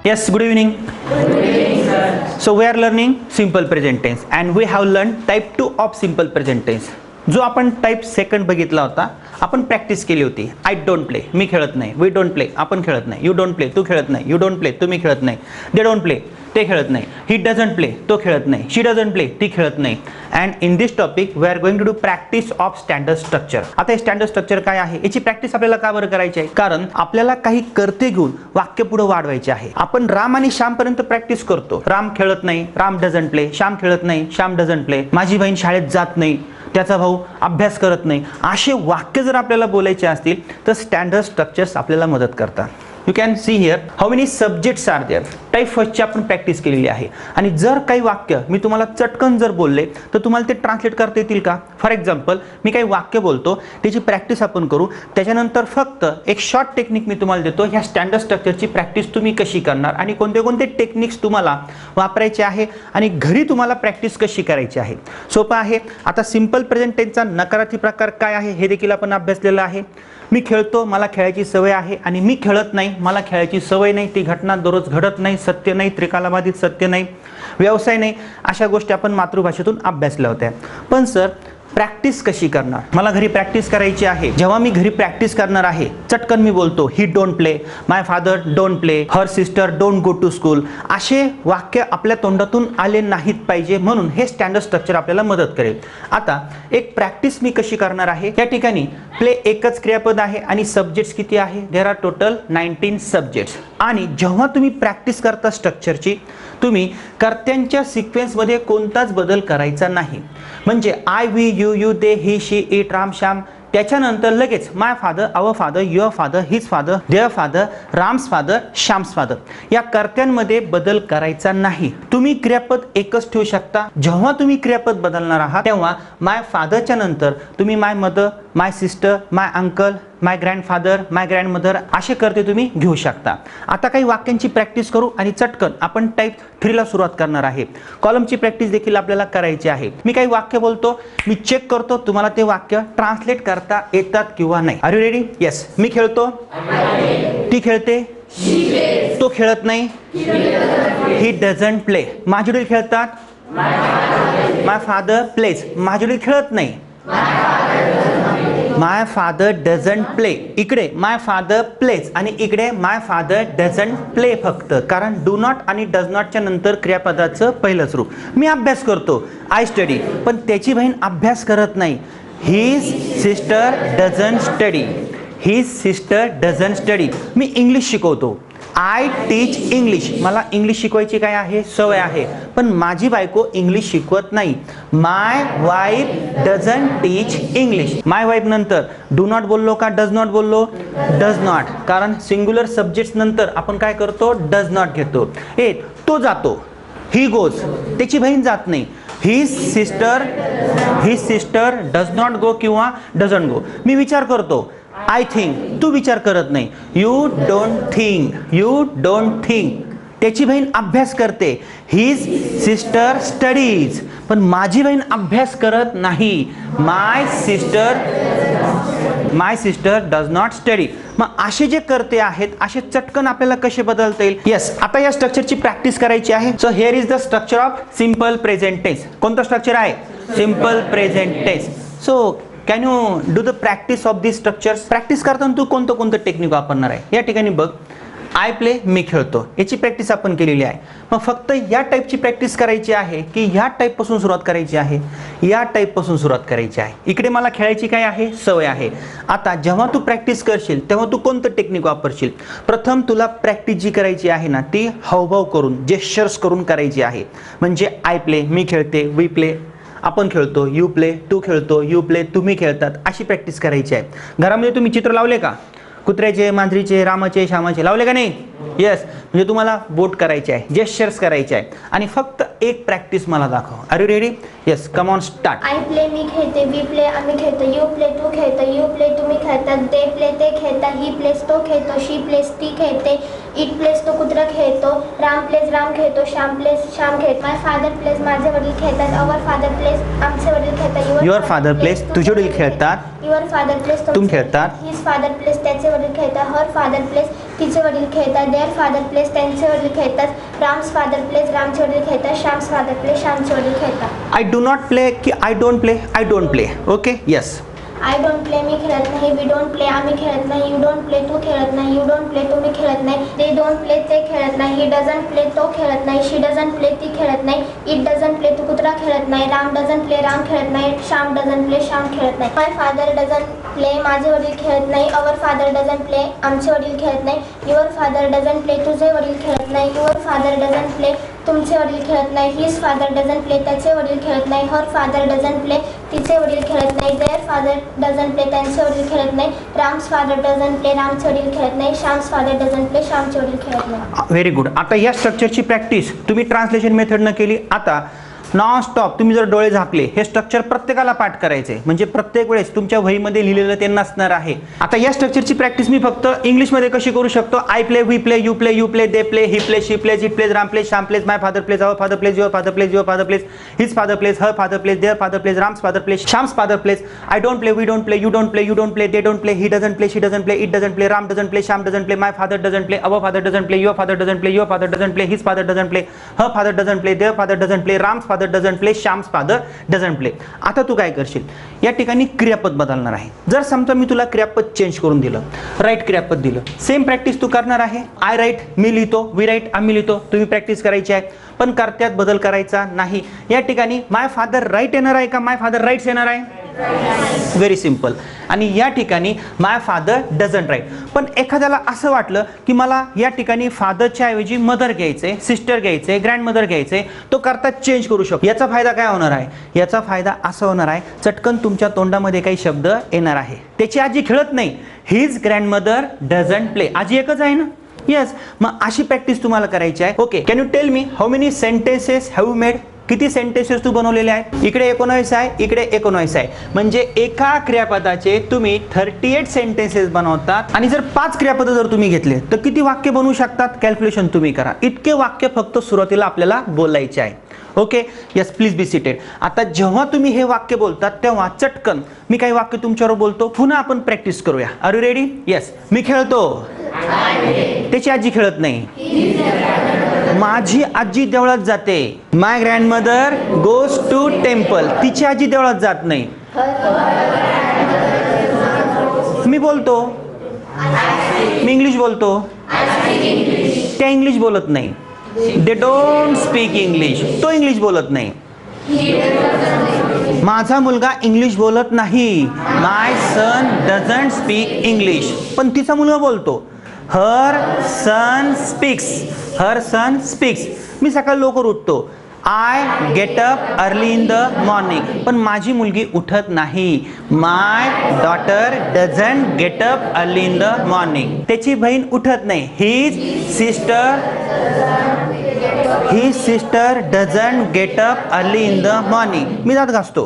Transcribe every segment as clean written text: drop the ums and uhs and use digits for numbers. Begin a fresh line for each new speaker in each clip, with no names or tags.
Yes, good evening. Good evening, sir. So we are learning simple present tense and we have learned type 2 of simple present tense. जो आपण type second बघितला होता, आपण practice केली होती. I don't play, मी खेळत नाही. वी डोंट प्ले, आपण खेळत नाही. यू डोंट प्ले, तू खेळत नाही. यू डोंट प्ले, तुम्ही खेळत नाही. दे डोंट प्ले, ते खेळत नाही. ही डझंट प्ले, तो खेळत नाही. शी डझंट प्ले, ती खेळत नाही. And in this topic we are going to do practice of standard structure. आता हे स्टँडर्ड स्ट्रक्चर काय आहे याची प्रॅक्टिस आपल्याला का बरं करायची आहे? कारण आपल्याला काही करते घेऊन वाक्य पुढे वाढवायचे आहे. आपण राम आणि श्याम पर्यंत प्रॅक्टिस करतो. राम खेळत नाही, राम डझंट प्ले. श्याम खेळत नाही, श्याम डझंट प्ले. माझी बहीण शाळेत जात नाही, त्याचा भाऊ अभ्यास करत नाही. असे वाक्य जर आपल्याला बोलायचे असतील तर स्टँडर्ड स्ट्रक्चर्स आपल्याला मदत करतात. You can see here how many subjects are there. Type फर्स्टची आपण प्रॅक्टिस केलेली आहे. आणि जर काही वाक्य मी तुम्हाला चटकन जर बोलले तर तुम्हाला ते ट्रान्सलेट करता येतील का? फॉर एक्झाम्पल मी काही वाक्य बोलतो, त्याची प्रॅक्टिस आपण करू. त्याच्यानंतर फक्त एक शॉर्ट टेक्निक मी तुम्हाला देतो. ह्या स्टँडर्ड स्ट्रक्चरची प्रॅक्टिस तुम्ही कशी करणार आणि कोणते कोणते टेक्निक्स तुम्हाला वापरायचे आहे आणि घरी तुम्हाला प्रॅक्टिस कशी करायची आहे. सोपं आहे. आता सिंपल प्रेझेंट टेन्सचा नकारार्थी प्रकार काय आहे हे देखील आपण अभ्यासलेलं आहे. मी खेळतो, मला खेळायची सवय आहे. आणि मी खेळत नाही, मला खेळायची सवय नाही. ती घटना दररोज घडत नाही, सत्य नाही, त्रिकालाबाधित सत्य नाही, व्यवसाय नाही. अशा गोष्टी आपण मातृभाषेतून अभ्यासल्या होत्या. पण सर प्रॅक्टिस कशी करणार? मला घरी प्रॅक्टिस करायची आहे. जेव्हा मी घरी प्रॅक्टिस करणार आहे, चटकन मी बोलतो he don't play, my father don't play, her sister don't go to school. असे वाक्य आपल्या तोंडातून आले नाहीत पाहिजे, म्हणून हे स्टँडर्ड स्ट्रक्चर आपल्याला मदत करेल. आता एक प्रॅक्टिस मी कशी करणार आहे? या ठिकाणी प्ले एकच क्रियापद आहे आणि सब्जेक्ट्स किती आहे? There are total 19 subjects. आणि जेव्हा तुम्ही प्रॅक्टिस करता स्ट्रक्चरची, तुम्ही कर्त्यांच्या सिक्वेन्समध्ये कोणताच बदल करायचा नाही. म्हणजे I, we, you, you, they, he, she, it, Ram, Shyam, त्याच्यानंतर लगेच my father, our father, your father, his father, their father, Ram's father, Shyam's father, या कर्त्यांमध्ये बदल करायचा नाही. तुम्ही क्रियापद एकच ठेवू शकता. जेव्हा तुम्ही क्रियापद बदलणार आहात तेव्हा माय फादरच्या नंतर तुम्ही माय मदर, माय सिस्टर, माय अंकल, माय ग्रँडफादर, माय ग्रँडमदर असे करते तुम्ही घेऊ शकता. आता काही वाक्यांची प्रॅक्टिस करू आणि चटकन आपण टाईप 3 ला सुरुवात करणार आहे. कॉलमची प्रॅक्टिस देखील आपल्याला करायची आहे. मी काही वाक्य बोलतो, मी चेक करतो तुम्हाला ते वाक्य ट्रान्सलेट करता येतात किंवा नाही. Are you ready? येस. मी खेळतो, ती खेळते, तो खेळत नाही, ही डझंट प्ले. माझे वडील खेळतात, माय फादर प्लेज. माझे वडील खेळत नाही, माय फादर डझंट प्ले. इकडे माय फादर प्लेज आणि इकडे माय फादर डझंट प्ले फक्त. कारण डू नॉट आणि डज नॉटच्या नंतर क्रियापदाचं पहिलंच रूप. मी अभ्यास करतो, आय स्टडी, पण त्याची बहीण अभ्यास करत नाही. His sister doesn't study, his sister doesn't study. Me English शिकवतो, आय टीच इंग्लिश. मला इंग्लिश शिकवायची काय आहे? सवय आहे. पण माझी बायको इंग्लिश शिकवत नाही. My wife doesn't teach English. My wife नंतर डू नॉट बोललो का डज नॉट बोललो? Does not. कारण सिंग्युलर सब्जेक्ट्स नंतर आपण काय करतो? डज नॉट घेतो. तो जातो, ही गोज, त्याची बहीण जात नाही. His sister does not go किंवा डझंट गो. मी विचार करतो, आय थिंक, तू विचार करत नाही. You don't think, you don't think. त्याची बहीण अभ्यास करते, हिज सिस्टर स्टडीज, पण माझी बहीण अभ्यास करत नाही. माय सिस्टर डज नॉट स्टडी. मग असे जे करते आहेत असे चटकन आपल्याला कसे बदलता येईल? येस. आता या स्ट्रक्चरची प्रॅक्टिस करायची आहे. So here is the structure of simple present tense. कोणतं स्ट्रक्चर आहे? Simple present tense. So can you do the practice of this structures? Practice करताना तू कोणतं टेक्निक वापरणार आहे? या ठिकाणी बघ, आय प्ले, मी खेळतो, याची प्रॅक्टिस आपण केलेली आहे. मग फक्त या टाईपची प्रॅक्टिस करायची आहे की ह्या टाईपपासून सुरुवात करायची आहे? या टाईपपासून सुरुवात करायची आहे. इकडे मला खेळायची काय आहे? सवय आहे. आता जेव्हा तू प्रॅक्टिस करशील तेव्हा तू कोणतं टेक्निक वापरशील? प्रथम तुला प्रॅक्टिस जी करायची आहे ना ती हावभाव करून, जेस्चर्स करून करायची आहे. म्हणजे आय प्ले, मी खेळते, वी प्ले, आपण खेळतो, यू प्ले, तू खेळतो, यू प्ले, तुम्ही खेळतात, अशी प्रॅक्टिस करायची आहे. घरामध्ये तुम्ही चित्र लावले का? कुत्र्याचे, मांजरीचे, रामाचे, श्यामाचे लावले का नाही? येस. म्हणजे तुम्हाला बोट करायचे आहे, जेस्चर्स करायचे आहे. आणि फक्त एक प्रॅक्टिस मला दाखव. Are you ready? Yes, come on, start.
I play, मी खेळते, वी प्ले, आम्ही खेळतो, यू प्ले, तू खेळतो, यू प्ले, तुम्ही खेळतात, दे प्ले, ते खेळतात, ही प्लेस, तो खेळतो, शी प्लेस, ती खेळते, इट प्लेस तो कुत्रा खेळतो, राम प्लेस राम खेळतो, श्याम प्लेस श्याम खेळतो. माय फादर प्लेस माझे वडील खेळतात, अवर फादर प्लेस आमचे वडील खेळतात.
युअर फादर प्लेस तुझे वडील खेळतात.
युअर फादर प्लेस
तुम खेळतात.
हिज फादर प्लेस त्याचे वडील खेळतात. हर फादर प्लेस तिचे वडील खेळतात. देअर फादर प्लेस त्यांचे वडील खेळतात. राम्स फादर प्लेस रामचे वडील खेळतात. श्याम्स फादर प्लेस श्यामचे वडील खेळतात.
आय डू नॉट प्ले की I don't play, I don't play. Okay yes.
I don't play मी खेळत नाही. वी डोंट प्ले आम्ही खेळत नाही. यू डोंट प्ले तू खेळत नाही. यू डोंट प्ले तुम्ही खेळत नाही. दे डोंट प्ले ते खेळत नाही. ही डझंट प्ले तो खेळत नाही. शी डझंट प्ले ती खेळत नाही. इट डझंट प्ले तू कुत्रा खेळत नाही. राम डझंट प्ले राम खेळत नाही. श्याम डझंट प्ले श्याम खेळत नाही. माय फादर डझंट प्ले माझे वडील खेळत नाही. अवर फादर डझंट प्ले आमचे वडील खेळत नाही. युअर फादर डझंट प्ले तुझे वडील खेळत नाही. युअर फादर डझंट प्ले तुमचे वडील खेळत नाही. हिज फादर डझंट प्ले त्याचे वडील खेळत नाही. हर फादर डझंट प्ले तिचे वडील खेळत नाही. देअर फादर डझंट प्ले त्यांचे वडील खेळत नाही. राम्स फादर डझंट प्ले रामचे वडील खेळत नाही. श्याम्स फादर डझंट प्ले श्यामचे वडील खेळत नाही.
Very good. आता या स्ट्रक्चरची प्रॅक्टिस तुम्ही ट्रान्सलेशन मेथडनं केली. आता नॉन स्टॉप तुम्ही जर डोळे झाकले हे स्ट्रक्चर प्रत्येकाला पाठ करायचे, म्हणजे प्रत्येक वेळेस तुमच्या वहीमध्ये लिहिलेलं ते नसणार आहे. आता या स्ट्रक्चरची प्रॅक्टिस मी फक्त इंग्लिशमध्ये कशी करू शकतो? I play, we play, you play, you play, they play, he play, she plays, it plays, Ram plays, Shyam plays, my father plays, our father plays, your father plays, your father plays, his father plays, her father plays, their father plays, Ram's father plays, Shyam's father plays. I don't play, we don't play, you don't play, you don't play, they don't play, he doesn't play, she doesn't play, it doesn't play, Ram doesn't play, Shyam doesn't play, my father doesn't play, our father doesn't play, your father doesn't play, your father doesn't play, his father doesn't play, her father doesn't play, their father doesn't play, Ram's father doesn't play, Shyam's father doesn't play. आता तू काय करशील? या ठिकाणी क्रियापद बदलणार आहे. जर समजा मी तुला क्रियापद चेंज करून दिलं, राईट क्रियापद दिलं, सेम प्रॅक्टिस तू करणार आहे. आय राईट मी लिहितो, वी राईट आम्ही लिहितो, तुम्ही प्रॅक्टिस करायची आहे, पण कर्त्यात बदल करायचा नाही. या ठिकाणी माय फादर राईट येणार आहे का माय फादर राईट्स येणार आहे? Very simple. आणि या ठिकाणी माय फादर डझंट राईट. पण एखाद्याला असं वाटलं की मला या ठिकाणी फादरच्या ऐवजी मदर घ्यायचे, सिस्टर घ्यायचे, ग्रँडमदर घ्यायचे, तो करता चेंज करू शकतो. याचा फायदा काय होणार आहे? याचा फायदा असा होणार आहे, चटकन तुमच्या तोंडामध्ये काही शब्द येणार आहे. त्याची आजी खेळत नाही, हिज ग्रँडमदर डझंट प्ले. आजी एकच आहे ना? येस. मग अशी प्रॅक्टिस तुम्हाला करायची आहे. Okay, can you tell me how many sentences have you made? किती सेंटेन्सेस तू बनवलेले आहेत? इकडे 19 आहे, इकडे 19 आहे, म्हणजे एका क्रियापदाचे तुम्ही 38 सेंटेन्सेस बनवतात. आणि जर 5 क्रियापद जर तुम्ही घेतले तर किती वाक्य बनवू शकतात? कॅल्क्युलेशन तुम्ही करा. इतके वाक्य फक्त सुरुवातीला आपल्याला बोलायचे आहे. Okay, yes, please be seated. आता जेव्हा तुम्ही हे वाक्य बोलतात तेव्हा चटकन मी काही वाक्य तुमच्यावर बोलतो, पुन्हा आपण प्रॅक्टिस करूया. Are you ready? येस. मी खेळतो, त्याची आजी खेळत नाही. माझी आजी देवळात जाते. My grandmother goes to temple. तिची आजी देवळात जात नाही. मी बोलतो, मी इंग्लिश बोलतो, त्या इंग्लिश बोलत नाही. They don't speak English. तो इंग्लिश बोलत नाही. माझा मुलगा इंग्लिश बोलत नाही. My son doesn't speak English. पण तिचा मुलगा बोलतो. हर सन स्पीक्स. हर सन स्पीक्स. मी सकाळी लवकर उठतो. I get up early in the morning. पण माझी मुलगी उठत नाही. My daughter doesn't get up early in the morning. त्याची बहीण उठत नाही. His sister doesn't get up early in the morning. मी दात घासतो,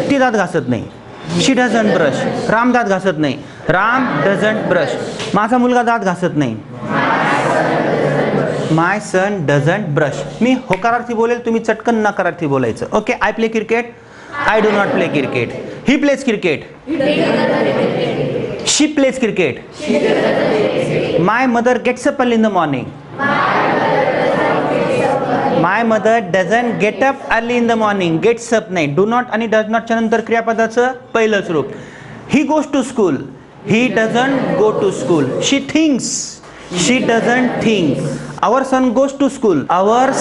ती दात घासत नाही. शी डझंट ब्रश. राम दात घासत नाही. Ram doesn't brush. माझा मुलगा दात घासत नाही. My son doesn't brush. मी होकारार्थी बोलेल, तुम्ही चटकन नकारार्थी बोलायचं. Okay, I play cricket. I do not play cricket. He plays cricket. She plays cricket. My mother gets up early in the morning. My mother doesn't get up early in the morning. Gets up नाही. Do not आणि does नॉटच्या नंतर क्रियापदाचं पहिलंच रूप. He goes to school. He doesn't go to school. She thinks. She doesn't think. Our son goes to school. Our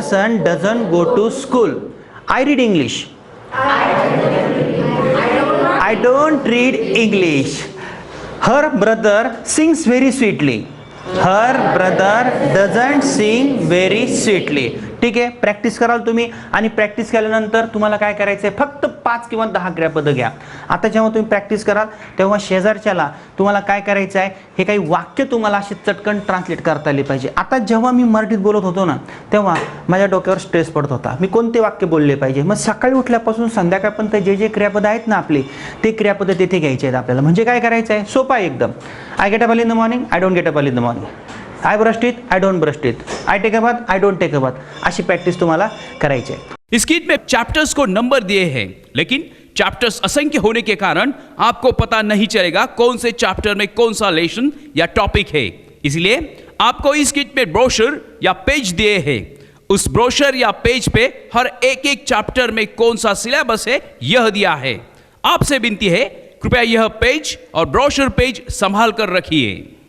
son doesn't go to school. I read English. I don't read English. Her brother sings very sweetly. Her brother doesn't sing very sweetly. ठीक आहे, practice कराल तुम्ही आणि practice केल्यानंतर तुम्हाला काय करायचं आहे, फक्त 5 किंवा 10 क्रियापदं घ्या. आता जेव्हा तुम्ही प्रॅक्टिस कराल तेव्हा शेजारच्याला तुम्हाला काय करायचं आहे, हे काही वाक्य तुम्हाला असे चटकन ट्रान्सलेट करता आले पाहिजे. आता जेव्हा मी मराठीत बोलत होतो ना तेव्हा माझ्या डोक्यावर स्ट्रेस पडत होता, मी कोणते वाक्य बोलले पाहिजे. मग सकाळी उठल्यापासून संध्याकाळपर्यंत जे जे क्रियापद आहेत ना आपले, ते क्रियापद तिथे घ्यायचे आहेत आपल्याला. म्हणजे काय करायचं आहे, सोपं आहे एकदम. I get up early in the morning, I don't get up early in the morning. I brush teeth, I don't brush teeth. I take a bath, I don't take a bath. अशी practice तुम्हाला करायची आहे.
इस kit में chapters को number दिए हैं, लेकिन चैप्टर्स असंख्य होने के कारण आपको पता नहीं चलेगा कौन से चैप्टर में कौन सा लेसन या टॉपिक है. इसलिए आपको इस किट में ब्रोशर या पेज दिए हैं. उस ब्रोशर या पेज पे हर एक एक चैप्टर में कौन सा सिलेबस है यह दिया है. आपसे विनती है, कृपया यह पेज और ब्रोशर पेज संभाल कर रखिए.